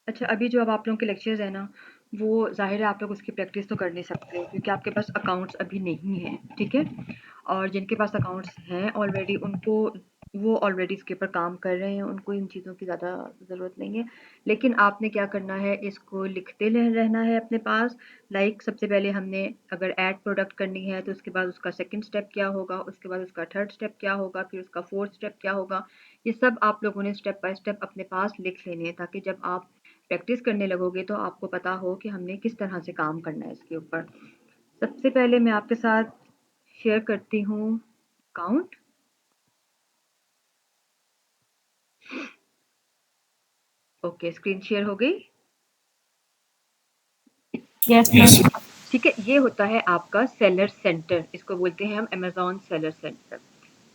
अच्छा, अभी जो अब आप लोगों के लेक्चर्स हैं ना, वो ज़ाहिर है आप लोग उसकी प्रैक्टिस तो कर नहीं सकते क्योंकि आपके पास अकाउंट्स अभी नहीं हैं, ठीक है? और जिनके पास अकाउंट्स हैं ऑलरेडी उनको वो ऑलरेडी इसके ऊपर काम कर रहे हैं, उनको इन चीज़ों की ज़्यादा ज़रूरत नहीं है। लेकिन आपने क्या करना है, इसको लिखते रहना है अपने पास। लाइक सबसे पहले हमने अगर ऐड प्रोडक्ट करनी है तो उसके बाद उसका सेकंड स्टेप क्या होगा, उसके बाद उसका थर्ड स्टेप क्या होगा, फिर उसका फोर्थ स्टेप क्या होगा। ये सब आप लोगों ने स्टेप बाय स्टेप अपने पास लिख लेने हैं ताकि जब आप प्रैक्टिस करने लगोगे तो आपको पता हो कि हमने किस तरह से काम करना है इसके ऊपर। सबसे पहले मैं आपके साथ शेयर करती हूँ अकाउंट। ओके, स्क्रीन शेयर हो गई। Yes ma'am. ठीक है, ये होता है आपका सेलर सेंटर, इसको बोलते हैं हम अमेज़न सेलर सेंटर।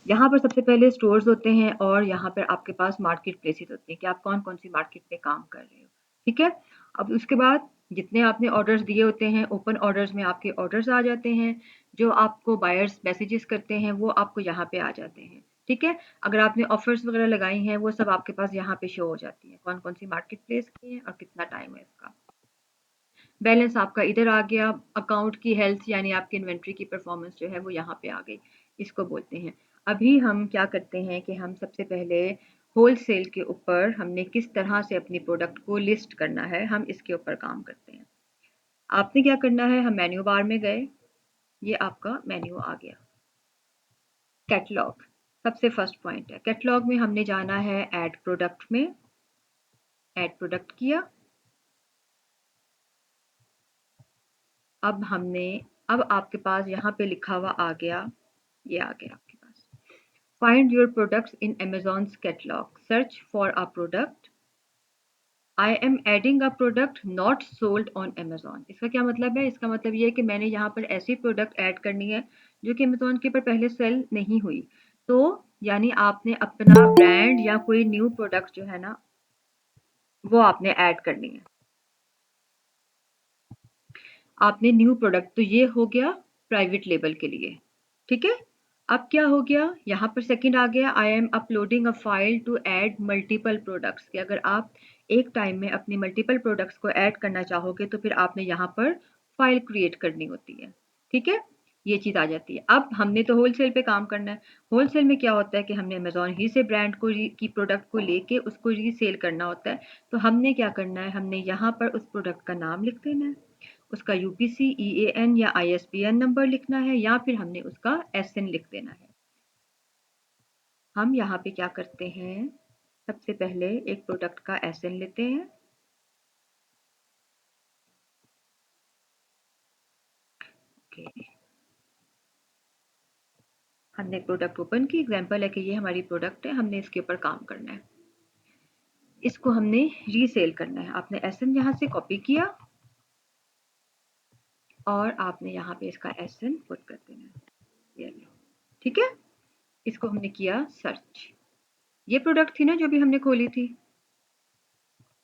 यहाँ पर सबसे पहले स्टोर्स होते हैं और यहाँ पर आपके पास मार्केट प्लेसेस होती हैं कि आप कौन-कौन सी मार्केट पे काम कर रहे हो, ठीक है? अब उसके बाद जितने आपने ऑर्डर्स दिए होते हैं, ओपन ऑर्डर्स में आपके ऑर्डर्स आ जाते हैं, जो आपको बायर्स मैसेजेस करते हैं, वो आपको यहाँ पे आ जाते हैं, ठीक है? अगर आपने ऑफर्स वगैरह लगाई हैं, वो सब आपके पास यहाँ पे शो हो जाती हैं, कौन-कौन सी मार्केट प्लेस की है और कितना टाइम है इसका। बैलेंस आपका इधर आ गया, अकाउंट की हेल्थ यानी आपकी इन्वेंट्री की परफॉर्मेंस जो है वो यहाँ पे आ गई, इसको बोलते हैं। अभी हम क्या करते हैं कि हम सबसे पहले होलसेल के ऊपर हमने किस तरह से अपनी प्रोडक्ट को लिस्ट करना है, हम इसके ऊपर काम करते हैं। आपने क्या करना है, हम मेन्यू बार में गए, ये आपका मेन्यू आ गया। कैटलॉग सबसे फर्स्ट पॉइंट है, कैटलॉग में हमने जाना है ऐड प्रोडक्ट में, ऐड प्रोडक्ट किया। अब आपके पास यहाँ पे लिखा हुआ आ गया, ये आ गया आपके पास, find your products in Amazon's catalog, search for a product, I am adding a product not sold on Amazon। इसका क्या मतलब है, इसका मतलब ये है कि मैंने यहाँ पर ऐसी प्रोडक्ट ऐड करनी है जो कि Amazon के ऊपर पहले सेल नहीं हुई। तो यानी आपने अपना ब्रांड या कोई न्यू प्रोडक्ट जो है ना वो आपने ऐड करनी है। आपने न्यू प्रोडक्ट, तो ये हो गया प्राइवेट लेबल के लिए, ठीक है? अब क्या हो गया, यहाँ पर सेकंड आ गया, I am uploading a file to add multiple products, कि अगर आप एक टाइम में अपनी मल्टीपल प्रोडक्ट्स को ऐड करना चाहोगे तो फिर आपने यहाँ पर फाइल क्रिएट करनी होती है, ठीक है? ये चीज़ आ जाती है। अब हमने तो होलसेल पे काम करना है। होलसेल में क्या होता है कि हमने अमेज़न ही से ब्रांड को की प्रोडक्ट को लेके उसको रीसेल करना होता है। तो हमने क्या करना है, हमने यहाँ पर उस प्रोडक्ट का नाम लिख देना है, उसका यूपीसी, ईएएन या आईएसबीएन नंबर लिखना है या फिर हमने उसका एसएन लिख देना है। हम यहाँ पे क्या करते हैं, सबसे पहले एक प्रोडक्ट का एसएन लेते हैं। ओके, हमने एक प्रोडक्ट ओपन की, एग्जांपल है कि ये हमारी प्रोडक्ट है, हमने इसके ऊपर काम करना है, इसको हमने रीसेल करना है। आपने एसएन यहाँ से कॉपी किया और आपने यहाँ पे इसका एसएन पुट कर देना है, ये लो, ठीक है? इसको हमने किया सर्च। ये प्रोडक्ट थी ना जो भी हमने खोली थी,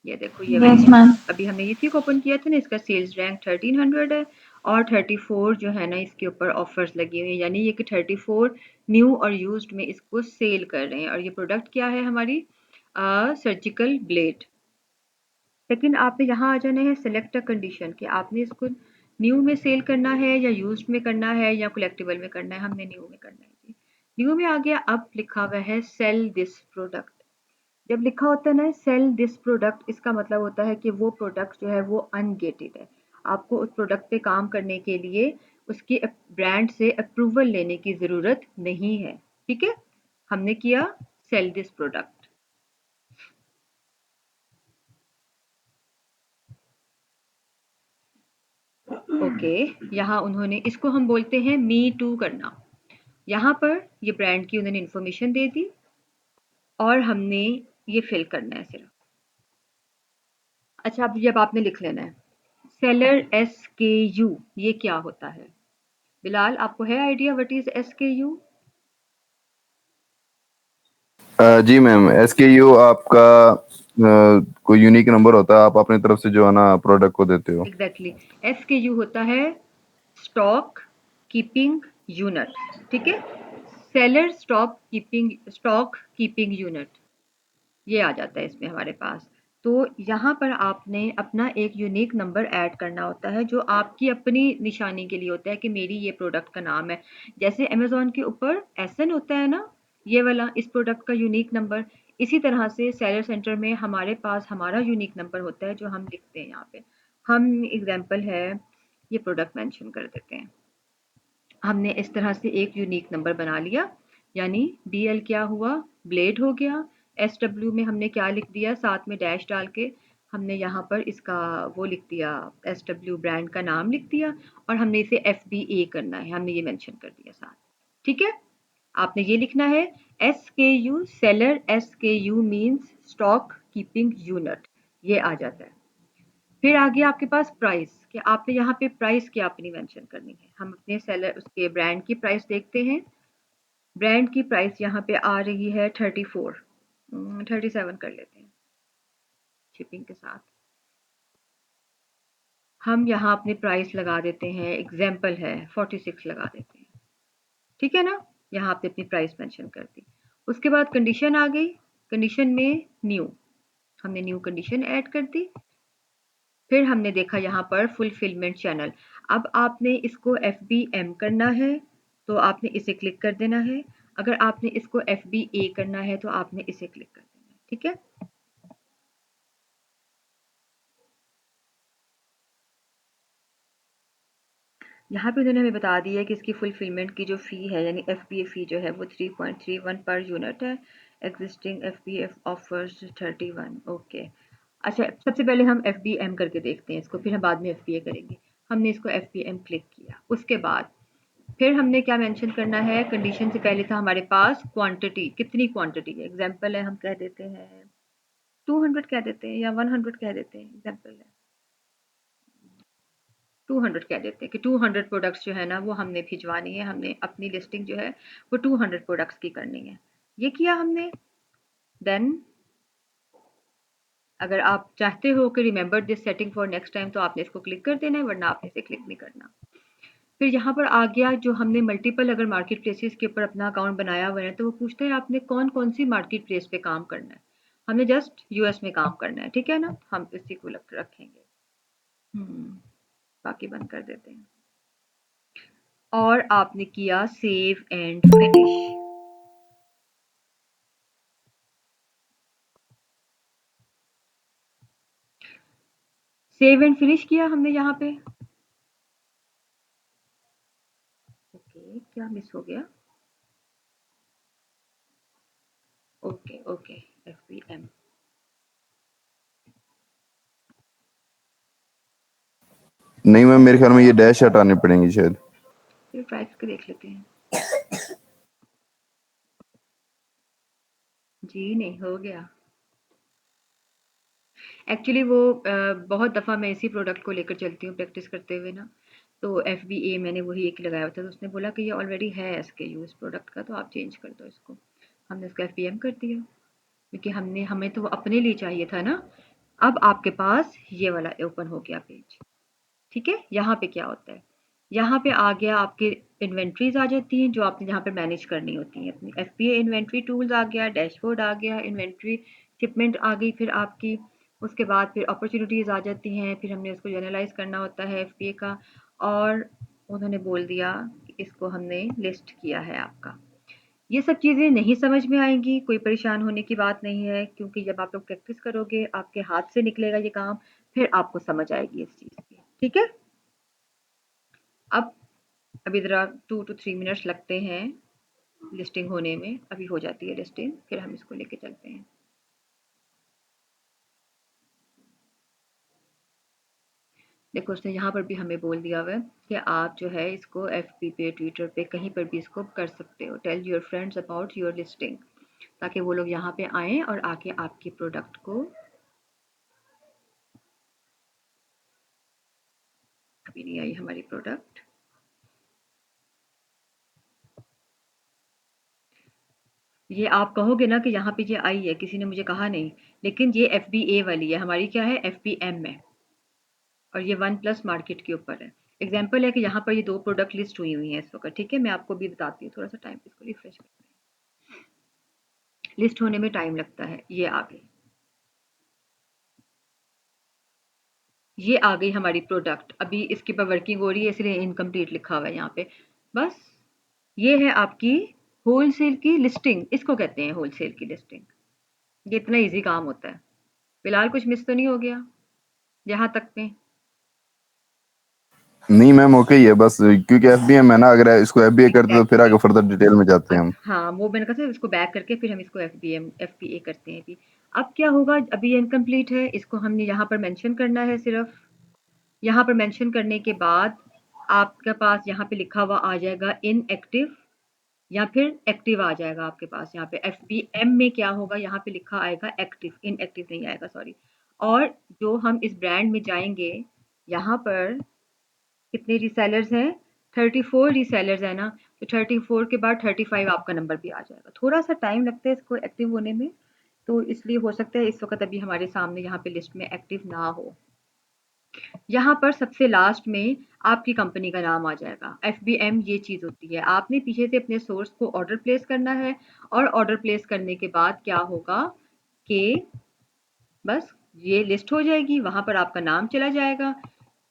ये देखो ये वाली यस है। मैम। अभी हमने ये क्यों ओपन किया था ना, इसका सेल्स रैंक 1300 है और 34 जो है ना इसके ऊपर ऑफर्स लगी हुई है, यानी ये कि 34 न्यू और यूज्ड में इसको सेल कर रहे हैं। और ये प्रोडक्ट क्या है हमारी, सर्जिकल ब्लेड। लेकिन आपने यहाँ आ जाना है सिलेक्ट अ कंडीशन, कि आपने इसको न्यू में सेल करना है या यूज्ड में करना है या कलेक्टिबल में करना है। हमने न्यू में करना है जी, न्यू में आ गया। अब लिखा हुआ है सेल दिस प्रोडक्ट। जब लिखा होता है ना सेल दिस प्रोडक्ट, इसका मतलब होता है कि वो प्रोडक्ट जो है वो अनगेटेड है। आपको उस प्रोडक्ट पे काम करने के लिए उसके ब्रांड से अप्रूवल लेने की ज़रूरत नहीं है, ठीक है? हमने किया सेल दिस प्रोडक्ट। ओके, यहाँ उन्होंने इसको हम बोलते हैं मी टू करना। यहाँ पर ये ब्रांड की उन्होंने इन्फॉर्मेशन दे दी और हमने ये फिल करना है सिर्फ। अच्छा, अब जब आपने लिख लेना है सेलर SKU, ये क्या होता है? बिलाल, आपको है आइडिया व्हाट इज SKU? जी मैम, SKU आपका कोई यूनिक नंबर होता है, आप अपनी तरफ से जो है ना प्रोडक्ट को देते हो। एग्जैक्टली, SKU होता है स्टॉक कीपिंग यूनिट, ठीक है? सेलर स्टॉक कीपिंग यूनिट, ये आ जाता है इसमें हमारे पास। तो यहाँ पर आपने अपना एक यूनिक नंबर ऐड करना होता है जो आपकी अपनी निशानी के लिए होता है कि मेरी ये प्रोडक्ट का नाम है। जैसे अमेज़न के ऊपर एसएन होता है ना, ये वाला इस प्रोडक्ट का यूनिक नंबर, इसी तरह से सेलर सेंटर में हमारे पास हमारा यूनिक नंबर होता है जो हम लिखते हैं यहाँ पे। हम एग्जांपल है ये प्रोडक्ट मेंशन कर देते हैं। हमने इस तरह से एक यूनिक नंबर बना लिया, यानी BL क्या हुआ, ब्लेड हो गया। SW में हमने क्या लिख दिया, साथ में डैश डाल के हमने यहाँ पर इसका वो लिख दिया, SW ब्रांड का नाम लिख दिया, और हमने इसे FBA करना है, हमने ये मेंशन कर दिया साथ। ठीक है, आपने ये लिखना है SKU seller, SKU means stock keeping unit, ये आ जाता है। फिर आ गया आपके पास प्राइस, कि आपने यहाँ पे प्राइस क्या अपनी मेंशन करनी है। हम अपने सेलर उसके ब्रांड की प्राइस देखते हैं। ब्रांड की प्राइस यहाँ पे आ रही है 34, 37 कर लेते हैं शिपिंग के साथ। हम यहाँ अपने प्राइस लगा देते हैं, एग्जाम्पल है 46 लगा देते हैं। ठीक है ना, यहाँ आपने अपनी प्राइस मेंशन कर दी। उसके बाद कंडीशन आ गई, कंडीशन में न्यू, हमने न्यू कंडीशन ऐड कर दी। फिर हमने देखा यहाँ पर फुलफिलमेंट चैनल। अब आपने इसको FBM करना है तो आपने इसे क्लिक कर देना है। अगर आपने इसको FBA करना है तो आपने इसे क्लिक कर देना है। ठीक है, यहाँ पे उन्होंने हमें बता दिया है कि इसकी फुलफिलमेंट की जो फ़ी है, यानी FBA फ़ी जो है वो 3.31 पर यूनिट है। Existing FBA offers 31। ओके, अच्छा सबसे पहले हम FBM करके देखते हैं इसको, फिर हम बाद में FBA करेंगे। हमने इसको FBM क्लिक किया, उसके बाद फिर हमने क्या मेंशन करना है, कंडीशन से पहले था हमारे पास क्वांटिटी, कितनी क्वांटिटी है। एग्जांपल है हम कह देते हैं 200 कह देते हैं, या 100 कह देते हैं। एग्जांपल है 200 कह देते हैं कि 200 प्रोडक्ट्स जो है ना वो हमने भिजवानी है, हमने अपनी लिस्टिंग जो है वो 200 प्रोडक्ट्स की करनी है। ये किया हमने। देन अगर आप चाहते हो कि remember this setting for next time तो आपने इसको क्लिक कर देना है, वरना आपने इसे क्लिक नहीं करना। फिर यहाँ पर आ गया जो हमने मल्टीपल अगर मार्केट प्लेसेस के ऊपर अपना अकाउंट बनाया हुआ है तो वो पूछता है आपने कौन कौन सी मार्केट प्लेस पे काम करना है। हमने जस्ट US में काम करना है, ठीक है ना, हम इसी को रखेंगे। बाकी बंद कर देते हैं। और आपने किया save and finish. Save and finish किया हमने यहाँ पे। ओके, क्या मिस हो गया, ओके ओके, FBM। नहीं मैम, मेरे ख्याल में ये डैश हटाने पड़ेंगी शायद। फिर ट्राई करके देख लेते हैं। जी नहीं, हो गया। एक्चुअली वो बहुत दफ़ा मैं इसी प्रोडक्ट को लेकर चलती हूँ प्रैक्टिस करते हुए ना, तो FBA मैंने वही एक लगाया हुआ था, तो उसने बोला कि ये ऑलरेडी है SKU इस प्रोडक्ट का, तो आप चेंज कर दो इसको। हमने इसको FBM कर दिया, क्योंकि हमें तो वो अपने लिए चाहिए था ना। अब आपके पास ये वाला ओपन हो गया पेज। ठीक है, यहाँ पे क्या होता है, यहाँ पे आ गया आपके इन्वेंट्रीज आ जाती हैं जो आपने यहाँ पे मैनेज करनी होती हैं अपनी। FBA इन्वेंट्री टूल्स आ गया, डैशबोर्ड आ गया, इन्वेंट्री शिपमेंट आ गई फिर आपकी। उसके बाद फिर अपॉर्चुनिटीज़ आ जाती हैं, फिर हमने उसको जनरलाइज करना होता है FBA का। और उन्होंने बोल दिया कि इसको हमने लिस्ट किया है आपका। ये सब चीज़ें नहीं समझ में आएंगी, कोई परेशान होने की बात नहीं है, क्योंकि जब आप लोग प्रैक्टिस करोगे आपके हाथ से निकलेगा ये काम, फिर आपको समझ आएगी इस चीज़ की। ठीक है, अब अभी ज़रा 2 to 3 मिनट्स लगते हैं लिस्टिंग होने में, अभी हो जाती है लिस्टिंग, फिर हम इसको लेके चलते हैं। देखो उसने यहाँ पर भी हमें बोल दिया हुआ है कि आप जो है इसको FB पे, ट्विटर पे, कहीं पर भी इसको कर सकते हो। Tell your friends about your listing, ताकि वो लोग यहाँ पे आएँ और आके आपके प्रोडक्ट को। अभी नहीं आई हमारी प्रोडक्ट, ये आप कहोगे ना कि यहाँ पे ये आई है, किसी ने मुझे कहा नहीं, लेकिन ये FBA वाली है, हमारी क्या है FBM में, और ये वन प्लस मार्केट के ऊपर है। एग्जाम्पल है कि यहाँ पर ये 2 प्रोडक्ट लिस्ट हुई हुई हैं इस वक्त। ठीक है, मैं आपको भी बताती हूँ, थोड़ा सा टाइम इसको रिफ्रेश करते हैं, लिस्ट होने में टाइम लगता है। ये आ गई, ये आ गई हमारी प्रोडक्ट, अभी इसके ऊपर वर्किंग हो रही है इसलिए इनकम्प्लीट लिखा हुआ है यहाँ पे। बस ये है आपकी होलसेल की लिस्टिंग, इसको कहते हैं होलसेल की लिस्टिंग। ये इतना इजी काम होता है। फिलहाल कुछ मिस तो नहीं हो गया यहाँ तक में? नहीं मैम, ओके ही है बस, क्योंकि एफबीएम है ना, अगर इसको एफबीए करते तो फिर एग्जैक्टली। आगे फर्दर डिटेल में जाते हैं हम। हाँ, वो मैंने कहा था इसको बैक करके फिर हम इसको एफपीए करते हैं अभी। अब क्या होगा, अभी ये इनकम्प्लीट है, इसको हमने यहाँ पर मेंशन करना है सिर्फ। यहाँ पर मेंशन करने के बाद आपके पास यहाँ पे लिखा हुआ आ जाएगा इनएक्टिव, या फिर एक्टिव आ जाएगा आपके पास। यहाँ पे एफबीएम में क्या होगा, यहाँ पे लिखा आएगा एक्टिव, इनएक्टिव नहीं आएगा, सॉरी। और जो हम इस ब्रांड में जाएंगे, यहाँ पर कितने रीसेलर्स हैं? 34 रीसेलर्स है ना, तो 34 के बाद 35 आपका नंबर भी आ जाएगा। थोड़ा सा टाइम लगता है इसको एक्टिव होने में, तो इसलिए हो सकता है इस वक्त अभी हमारे सामने यहाँ पे लिस्ट में एक्टिव ना हो। यहाँ पर सबसे लास्ट में आपकी कंपनी का नाम आ जाएगा। एफबीएम ये चीज़ होती है, आपने पीछे से अपने सोर्स को ऑर्डर प्लेस करना है, और ऑर्डर प्लेस करने के बाद क्या होगा कि बस ये लिस्ट हो जाएगी, वहां पर आपका नाम चला जाएगा।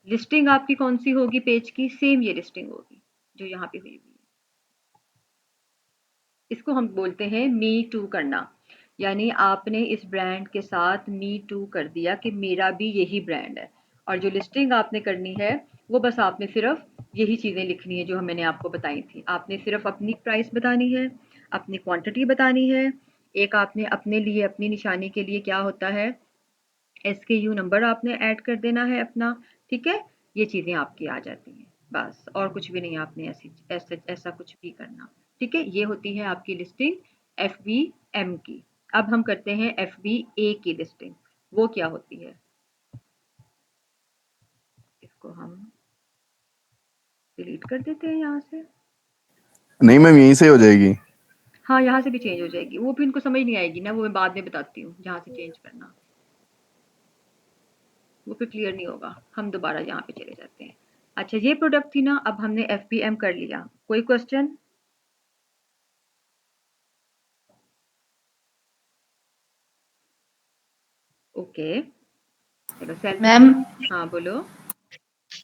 लिस्टिंग आपकी कौन सी होगी पेज की? सेम ये लिस्टिंग होगी जो यहाँ पे हुई हुई है। इसको हम बोलते हैं मी टू करना, यानी आपने इस ब्रांड के साथ मी टू कर दिया कि मेरा भी यही ब्रांड है। और जो लिस्टिंग आपने करनी है वो बस आपने सिर्फ यही चीज़ें लिखनी है जो मैंने आपको बताई थी। आपने सिर्फ अपनी प्राइस बतानी है, अपनी क्वांटिटी बतानी है, एक आपने अपने लिए अपनी निशानी के लिए क्या होता है एसकेयू नंबर आपने ऐड कर देना है अपना। ठीक है, ये चीज़ें आपकी आ जाती हैं, बस और कुछ भी नहीं आपने ऐसा कुछ भी करना। ठीक है, ये होती है आपकी लिस्टिंग एफ बी एम की। अब हम करते हैं एफ बी ए की लिस्टिंग, वो क्या होती है? इसको हम डिलीट कर देते हैं यहाँ से। नहीं मैम, यहीं से हो जाएगी। हाँ, यहाँ से भी चेंज हो जाएगी, वो भी उनको समझ नहीं आएगी ना, वो मैं बाद में बताती हूँ जहाँ से चेंज करना, वो फिर क्लियर नहीं होगा। हम दोबारा यहाँ पे चले जाते हैं। अच्छा, ये प्रोडक्ट थी ना, अब हमने एफ बी एम कर लिया, कोई क्वेश्चन? ओके, चलो सेल्फ। मैम हाँ बोलो।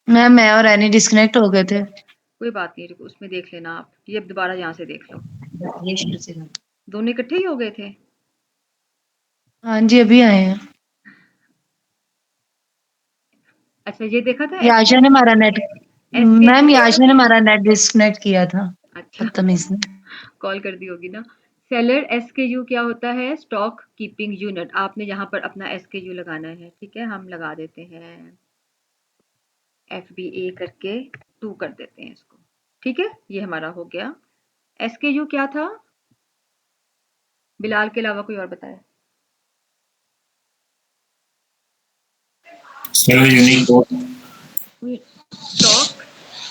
मैम मैं और एनी डिस्कनेक्ट हो गए थे। कोई बात नहीं, रुको उसमें देख लेना आप, ये अब दोबारा यहाँ से देख लो। ये शुरू से कर। दोनों इकट्ठे ही हो गए थे? हाँ जी, अभी आए हैं। अच्छा, ये देखा था याशा ने हमारा नेट एस के मैम यू। याशा ने हमारा नेट डिस्कनेक्ट किया था अच्छा, बदतमीज ने। कॉल कर दी होगी ना। सेलर एस के यू क्या होता है? Stock keeping unit. आपने यहाँ पर अपना एस के यू लगाना है, ठीक है, हम लगा देते हैं एफ बी ए करके 2 कर देते हैं इसको। ठीक है, ये हमारा हो गया। एस के यू क्या था? बिलाल के अलावा कोई और बताए? Stock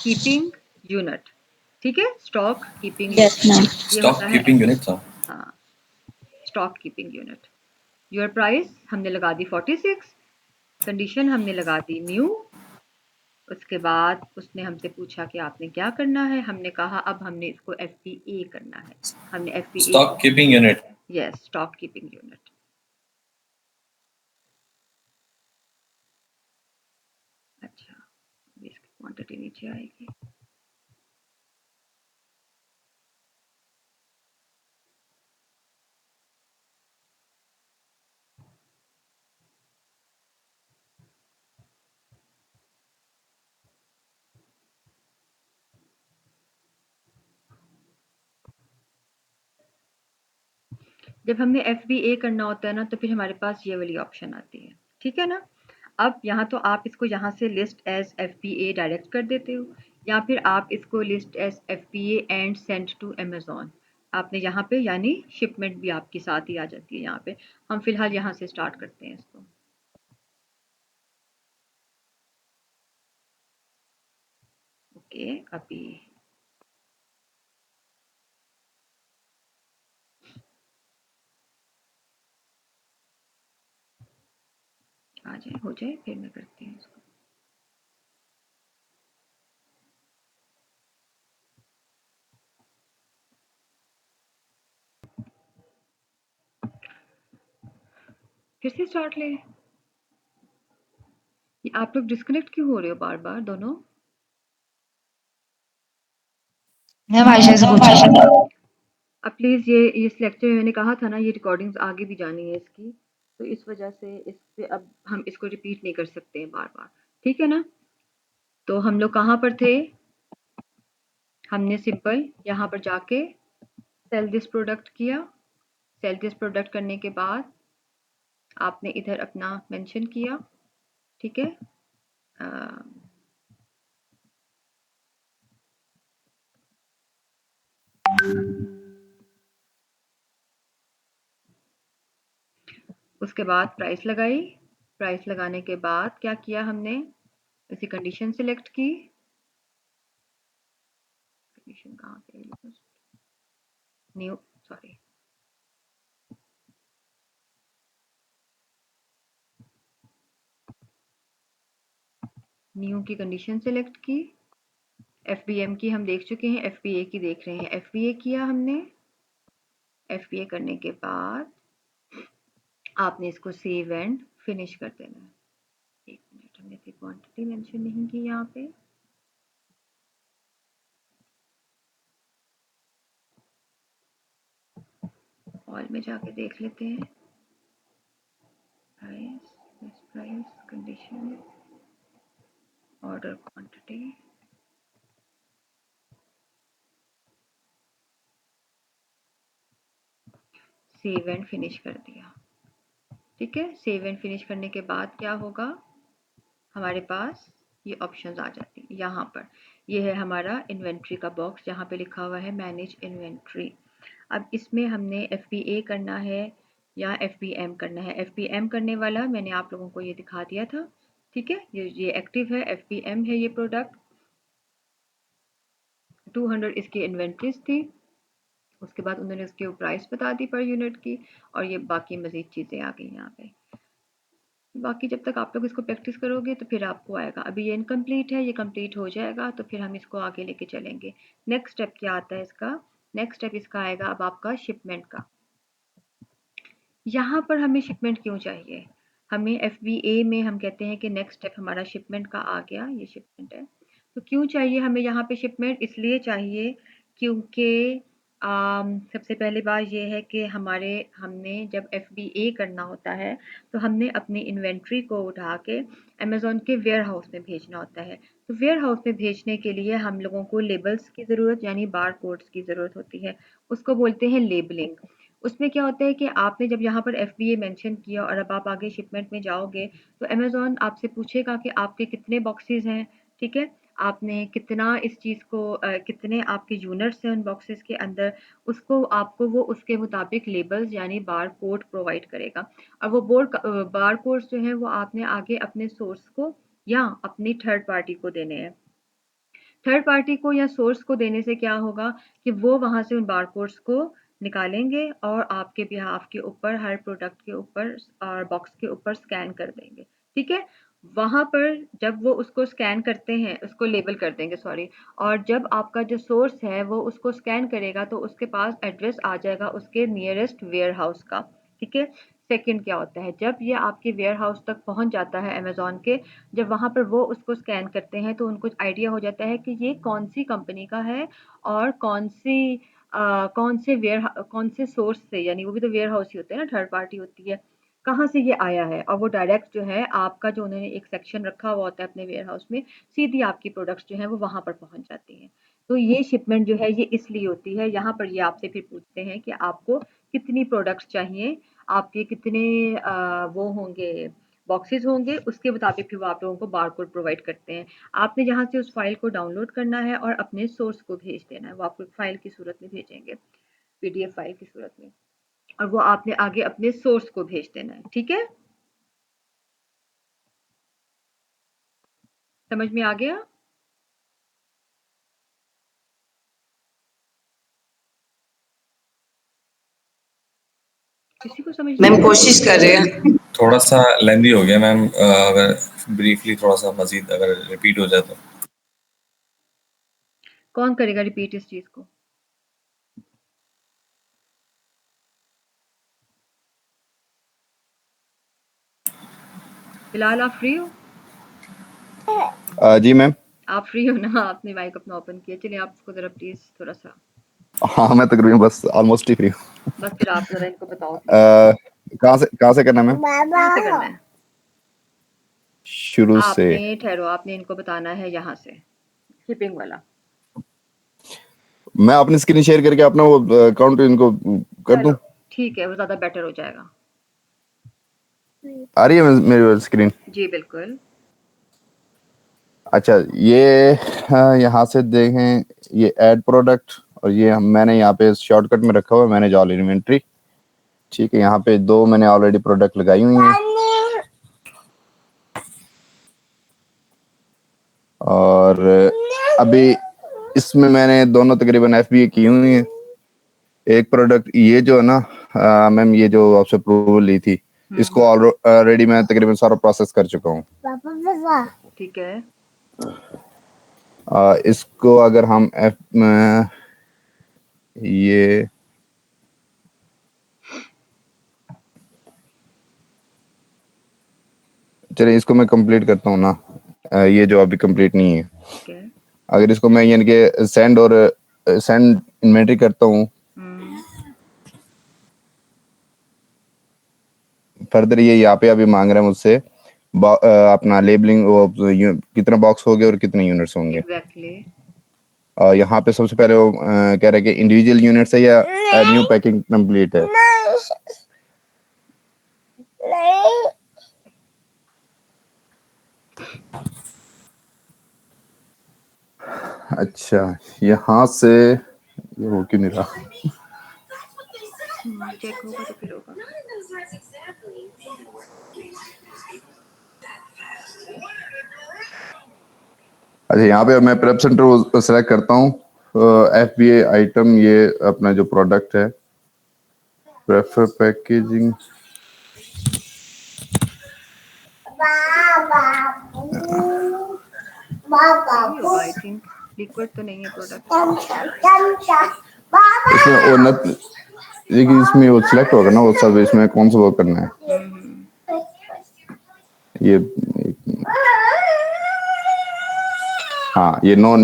keeping unit. ठीक है, stock keeping yes unit, ma'am. ये स्टॉक होता है कीपिंग यूनिट था। हाँ, stock keeping unit. Your price हमने लगा दी 46, कंडीशन हमने लगा दी न्यू। उसके बाद उसने हमसे पूछा कि आपने क्या करना है, हमने कहा अब हमने इसको एफ पी ए करना है। हमने F P A stock keeping unit. Yes, stock keeping unit. अच्छा, इसकी क्वांटिटी नीचे आएगी। जब हमने एफ बी ए करना होता है ना, तो फिर हमारे पास ये वाली ऑप्शन आती है, ठीक है ना। अब यहाँ तो आप इसको यहाँ से list as F B A direct कर देते हो, या फिर आप इसको list as F B A and send to Amazon. आपने यहाँ पे यानी शिपमेंट भी आपकी साथ ही आ जाती है यहाँ पे। हम फिलहाल यहाँ से स्टार्ट करते हैं इसको। ओके, अभी आ जाए, हो जाए, फिर मैं करती हूँ इसको। फिर से स्टार्ट ले। ये आप लोग डिस्कनेक्ट क्यों हो रहे हो बार-बार दोनों? मैम आयशा से पूछो। अब प्लीज़ ये इस लेक्चर में मैंने कहा था ना ये रिकॉर्डिंग्स आगे भी जानी है इसकी, तो इस वजह से इस पे अब हम इसको रिपीट नहीं कर सकते हैं बार-बार, ठीक है ना? तो हम लोग कहाँ पर थे? हमने सिंपल यहाँ पर जाके सेल दिस प्रोडक्ट किया, सेल दिस प्रोडक्ट करने के बाद आपने इधर अपना मेंशन किया, ठीक है? अ, उसके बाद प्राइस लगाई, प्राइस लगाने के बाद क्या किया हमने? ऐसी कंडीशन सिलेक्ट की, कंडीशन कहाँ पे है? न्यू सॉरी न्यू की कंडीशन सिलेक्ट की, एफबीएम की हम देख चुके हैं, एफबीए की देख रहे हैं, एफबीए किया हमने, एफबीए करने के बाद आपने इसको सेव एंड फिनिश कर देना है। एक मिनट, हमने फिर क्वांटिटी मेंशन नहीं की यहाँ पे, ऑल में जाके देख लेते हैं, price, best price, condition, order quantity, save and finish कर दिया, ठीक है? सेव एंड फिनिश करने के बाद क्या होगा? हमारे पास ये ऑप्शंस आ जाती हैं यहाँ पर। ये है हमारा इन्वेंट्री का बॉक्स जहाँ पे लिखा हुआ है मैनेज इन्वेंट्री। अब इसमें हमने एफबीए करना है या एफबीएम करना है। एफबीएम करने वाला मैंने आप लोगों को ये दिखा दिया था, ठीक है? ये एक्टिव है, एफबीएम है ये प्रोडक्ट। 200 इसकी इन्वेंट्रीज थी, उसके बाद उन्होंने उसकी प्राइस बता दी पर यूनिट की, और ये बाकी मज़ीद चीज़ें आ गई यहाँ पे। बाकी जब तक आप लोग इसको प्रैक्टिस करोगे तो फिर आपको आएगा। अभी ये इनकम्प्लीट है, ये कंप्लीट हो जाएगा तो फिर हम इसको आगे लेके चलेंगे। नेक्स्ट स्टेप क्या आता है इसका? नेक्स्ट स्टेप इसका आएगा अब आपका शिपमेंट का। यहाँ पर हमें शिपमेंट क्यों चाहिए? हमें एफबीए में हम कहते हैं कि नेक्स्ट स्टेप हमारा शिपमेंट का आ गया, ये शिपमेंट है। तो क्यों चाहिए हमें यहाँ पे शिपमेंट? इसलिए चाहिए क्योंकि सबसे पहली बात ये है कि हमने जब एफबीए करना होता है तो हमने अपनी इन्वेंट्री को उठा के अमेज़न के वेयर हाउस में भेजना होता है। तो वेयर हाउस में भेजने के लिए हम लोगों को लेबल्स की ज़रूरत यानी बार कोड्स की ज़रूरत होती है। उसको बोलते हैं लेबलिंग। उसमें क्या होता है कि आपने जब यहाँ पर एफबीए मेंशन किया और अब आप आगे शिपमेंट में जाओगे तो अमेज़न आपसे पूछेगा कि आपके कितने बॉक्सेस हैं, ठीक है? आपने कितना इस चीज़ को कितने आपके यूनिट्स हैं उन बॉक्सेस के अंदर, उसको आपको वो उसके मुताबिक लेबल्स यानी बार कोड प्रोवाइड करेगा। और वो बार कोड्स जो हैं वो आपने आगे अपने सोर्स को या अपनी थर्ड पार्टी को देने हैं। थर्ड पार्टी को या सोर्स को देने से क्या होगा कि वो वहाँ से उन बारकोड्स को निकालेंगे और आपके बिहाफ के ऊपर हर प्रोडक्ट के ऊपर और बॉक्स के ऊपर स्कैन कर देंगे, ठीक है? वहाँ पर जब वो उसको स्कैन करते हैं, उसको लेबल कर देंगे सॉरी, और जब आपका जो सोर्स है वो उसको स्कैन करेगा तो उसके पास एड्रेस आ जाएगा उसके नियरेस्ट वेयर हाउस का, ठीक है? सेकंड क्या होता है, जब ये आपके वेयर हाउस तक पहुंच जाता है अमेज़न के, जब वहाँ पर वो उसको स्कैन करते हैं तो उनको आइडिया हो जाता है कि ये कौन सी कंपनी का है और कौन से सोर्स से, यानी वो भी तो वेयर हाउस ही होते हैं ना, थर्ड पार्टी होती है, कहाँ से ये आया है, और वो डायरेक्ट जो है आपका जो उन्होंने एक सेक्शन रखा हुआ होता है अपने वेयर हाउस में, सीधी आपकी प्रोडक्ट्स जो है वो वहाँ पर पहुँच जाती हैं। तो ये शिपमेंट जो है ये इसलिए होती है। यहाँ पर ये आपसे फिर पूछते हैं कि आपको कितनी प्रोडक्ट्स चाहिए, आपके कितने वो होंगे बॉक्सेस होंगे, उसके मुताबिक फिर वो आप लोगों को बारकोड प्रोवाइड करते हैं। आपने यहाँ से उस फाइल को डाउनलोड करना है और अपने सोर्स को भेज देना है। वो आपको एक फाइल की सूरत में भेजेंगे, पीडीएफ फाइल की सूरत में, और वो आपने आगे अपने सोर्स को भेज देना है, ठीक है? समझ में आ गया? किसी को समझ नहीं मैम आ रहा? कोशिश कर रहे हैं। थोड़ा सा लेंदी हो गया मैम, अगर ब्रीफली थोड़ा सा मजीद अगर रिपीट हो जाए तो। कौन करेगा रिपीट इस चीज को? फिलहाल आप फ्री हो? जी मैम। आप फ्री हो ना? आपने माइक अपना ओपन किया। चलिए आप इसको ज़रा प्लीज़ थोड़ा सा, हाँ मैं तकरीबन बस ऑलमोस्ट ही फ्री हूँ। बस फिर आप ज़रा इनको बताओ प्लीज़। कहाँ से करना है मैम? यहाँ से करना है। शुरू से। आपने ठहरो, आपने इनको बताना है यहाँ से, शिपिंग वाला। मैं अपनी स्क्रीन शेयर करके अपना वो अकाउंट इनको कर दूं? चलो ठीक है, वो ज़्यादा बेटर हो जाएगा। आ रही है मेरी स्क्रीन? जी बिल्कुल। अच्छा ये यहाँ से देखें, ये ऐड प्रोडक्ट और ये मैंने यहाँ पे शॉर्टकट में रखा हुआ है मैनेज ऑल इन्वेंट्री। ठीक है, यहाँ पे 2 मैंने ऑलरेडी प्रोडक्ट लगाई हुई हैं और अभी इसमें मैंने दोनों तकरीबन FBA की हुई हैं। एक प्रोडक्ट ये जो है ना मैम, ये जो आपसे अप्रूवल ली थी, इसको ऑलरेडी मैं तकरीबन सारा प्रोसेस कर चुका हूँ। ठीक है। इसको अगर हम ये चलिए इसको मैं कंप्लीट करता हूँ ना। ये जो अभी कंप्लीट नहीं है, ठीक है। अगर इसको मैं यानी कि सेंड इन्वेंटरी करता हूँ, फर्दर ये यहाँ पे अभी मांग रहा है मुझसे अपना लेबलिंग, वो कितना बॉक्स हो गए और कितने यूनिट्स होंगे। एग्जैक्टली। यहाँ पे सबसे पहले वो कह रहा है कि इंडिविजुअल यूनिट्स है या न्यू पैकिंग कंप्लीट है। अच्छा यहाँ से ये हो क्यों नहीं रहा? चेक होगा तो फिर होगा। अच्छा यहाँ पे मैं प्रेप सेंटर सेलेक्ट करता हूँ। FBA आइटम, ये अपना जो प्रोडक्ट है, prefer packaging. I think liquid तो नहीं है प्रोडक्ट। इसमें लेकिन इसमें वो सिलेक्ट होगा ना, वो सब इसमें कौन सा वो करना है। ये हाँ, ये नो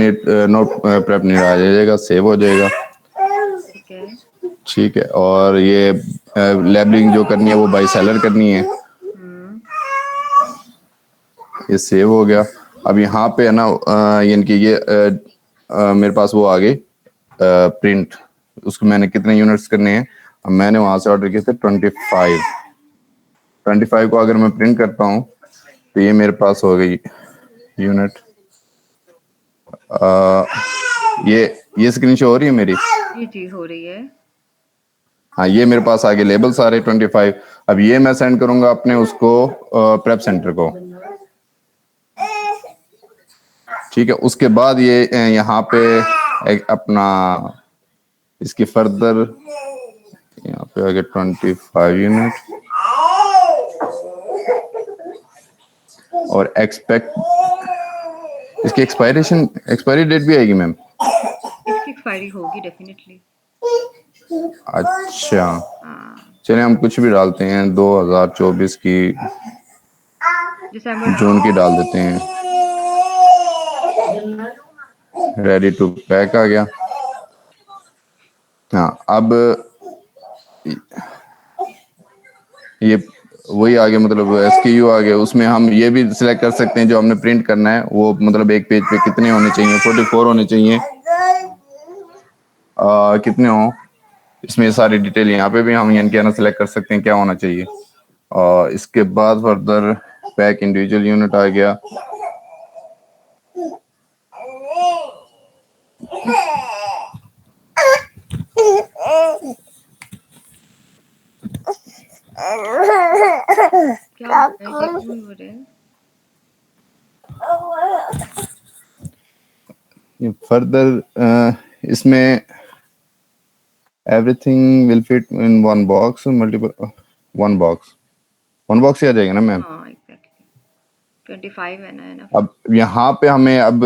प्रेप नहीं आ जाएगा, सेव हो जाएगा। ठीक है। ठीक है, और ये लेबलिंग जो करनी है वो बाई सेलर करनी है। ये सेव हो गया। अब यहाँ पे है ना यानी कि ये मेरे पास वो आ गई प्रिंट। उसको मैंने कितने यूनिट्स करने हैं, अब मैंने वहां से ऑर्डर किए थे 25 को अगर मैं प्रिंट करता हूँ तो ये मेरे पास हो गई यूनिट। ये स्क्रीन शो हो रही है मेरी? जी जी हो रही है। हाँ, ये मेरे पास आगे लेबल सारे 25। अब ये मैं सेंड करूंगा अपने उसको प्रेप सेंटर को। ठीक है, उसके बाद ये यहाँ पे एक अपना इसकी फर्दर यहाँ पे आगे 25 यूनिट और इसकी एक्सपायरी डेट भी आएगी मैम? इसकी एक्सपायरी होगी डेफिनेटली। अच्छा चलिए हम कुछ भी डालते हैं, 2024 की दिसंबर जून की डाल देते हैं। रेडी टू पैक आ गया। हाँ, अब ये वही आ गया, मतलब SKU आ गया। उसमें हम ये भी सिलेक्ट कर सकते हैं जो हमने प्रिंट करना है वो, मतलब एक पेज पे कितने होने चाहिए, 44 होने चाहिए, कितने हो। इसमें सारी डिटेल यहाँ पे भी हम यानी कि ना सिलेक्ट कर सकते हैं क्या होना चाहिए। और इसके बाद फर्दर पैक इंडिविजुअल यूनिट आ गया। क्या हो रहा है? फर्दर इसमें everything will fit in one box, multiple one box ही आ जाएगा ना मैम? हाँ एग्जैक्टली 25 है ना। अब यहाँ पे हमें अब